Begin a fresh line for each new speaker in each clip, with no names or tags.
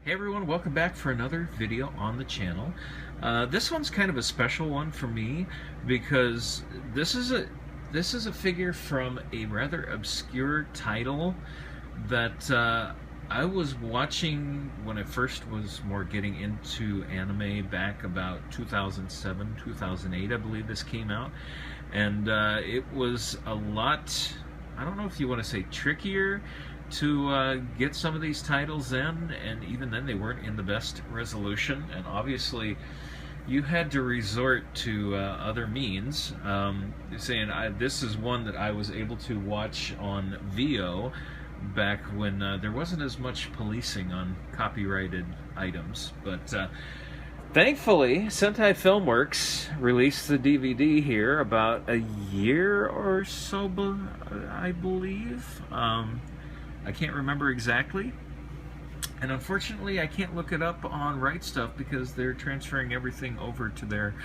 Hey everyone, welcome back for another video on the channel. This one's kind of a special one for me because this is a figure from a rather obscure title that I was watching when I first was more getting into anime back about 2007, 2008, I believe this came out. And it was a lot, I don't know if you want to say trickier to get some of these titles in, and even then they weren't in the best resolution, and obviously you had to resort to other means. Saying this is one that I was able to watch on VO back when there wasn't as much policing on copyrighted items, but thankfully Sentai Filmworks released the DVD here about a year or so, I believe. I can't remember exactly, and unfortunately I can't look it up on Right Stuff because they're transferring everything over to their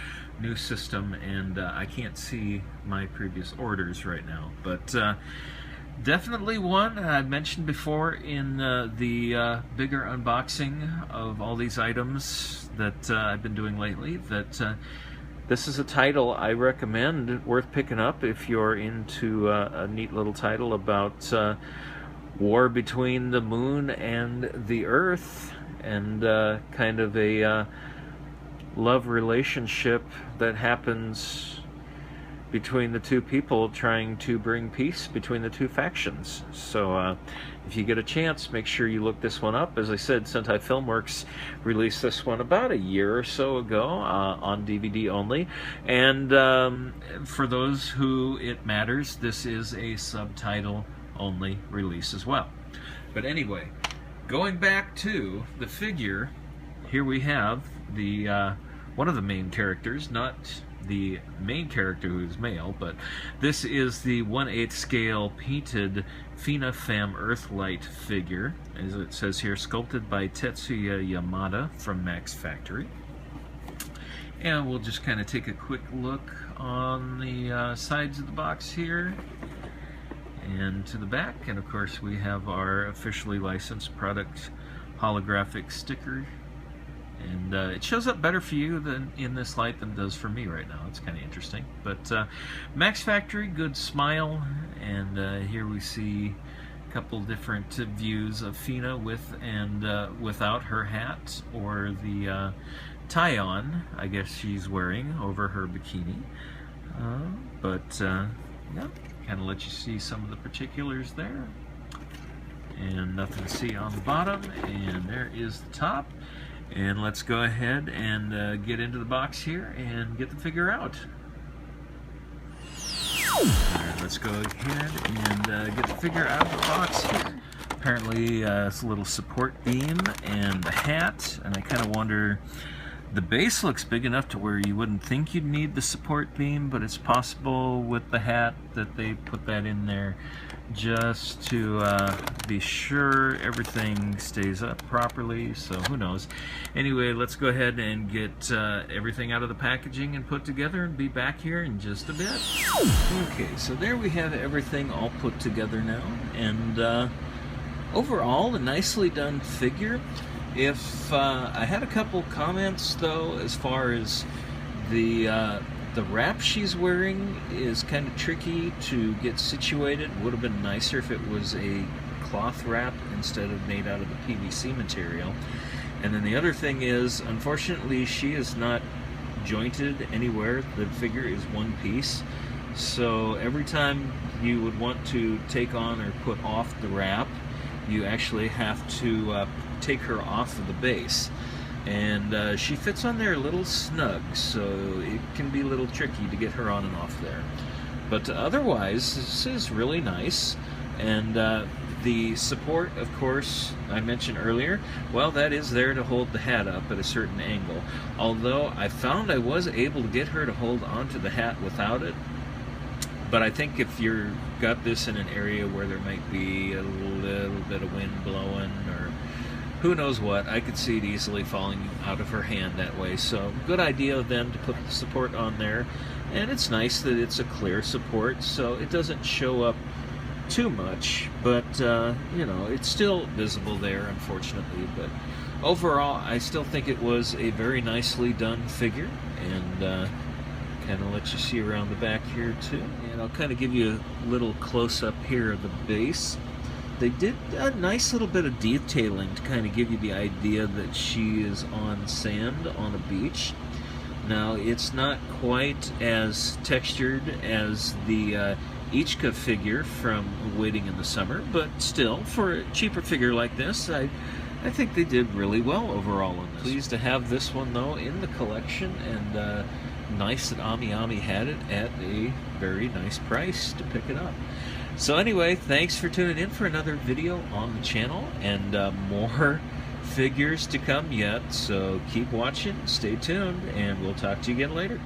new system, and I can't see my previous orders right now. But definitely one I mentioned before in the bigger unboxing of all these items that I've been doing lately, that this is a title I recommend, worth picking up if you're into a neat little title about war between the moon and the earth, and kind of a love relationship that happens between the two people trying to bring peace between the two factions. So if you get a chance, make sure you look this one up. As I said, Sentai Filmworks released this one about a year or so ago on DVD only, and for those who it matters, this is a subtitle only release as well. But anyway, going back to the figure, here we have the one of the main characters, not the main character who is male, but this is the 1/8 scale painted Feena Femme Earthlight figure, as it says here, sculpted by Tetsuya Yamada from Max Factory. And we'll just kind of take a quick look on the sides of the box here and to the back, and of course we have our officially licensed product holographic sticker, and it shows up better for you than in this light than it does for me right now. It's kind of interesting. But Max Factory, good smile, and here we see a couple different views of Feena with and without her hat, or the tie-on I guess she's wearing over her bikini, yeah, kind of let you see some of the particulars there, and nothing to see on the bottom, and there is the top. And let's go ahead and get into the box here and get the figure out. Alright, let's go ahead and get the figure out of the box here. Apparently it's a little support beam and the hat, and I kind of wonder, the base looks big enough to where you wouldn't think you'd need the support beam, but it's possible with the hat that they put that in there just to be sure everything stays up properly, so who knows. Anyway, let's go ahead and get everything out of the packaging and put together, and be back here in just a bit. Okay, so there we have everything all put together now, and overall a nicely done figure. If I had a couple comments though, as far as the wrap she's wearing is kind of tricky to get situated. Would have been nicer if it was a cloth wrap instead of made out of the PVC material. And then the other thing is, unfortunately, she is not jointed anywhere. The figure is one piece, so every time you would want to take on or put off the wrap, you actually have to take her off of the base, and she fits on there a little snug, so it can be a little tricky to get her on and off there. But otherwise, this is really nice. And the support, of course, I mentioned earlier, well, that is there to hold the hat up at a certain angle, although I found I was able to get her to hold onto the hat without it. But I think if you're got this in an area where there might be a little bit of wind blowing, or who knows what, I could see it easily falling out of her hand that way. So good idea then to put the support on there. And it's nice that it's a clear support, so it doesn't show up too much, but you know, it's still visible there, unfortunately. But overall, I still think it was a very nicely done figure, and kind of let you see around the back here too. And I'll kind of give you a little close-up here of the base. They did a nice little bit of detailing to kind of give you the idea that she is on sand on a beach. Now, it's not quite as textured as the Ichika figure from Waiting in the Summer, but still, for a cheaper figure like this, I think they did really well overall on this. Pleased to have this one, though, in the collection, and nice that AmiAmi had it at a very nice price to pick it up. So anyway, thanks for tuning in for another video on the channel, and more figures to come yet, so keep watching, stay tuned, and we'll talk to you again later.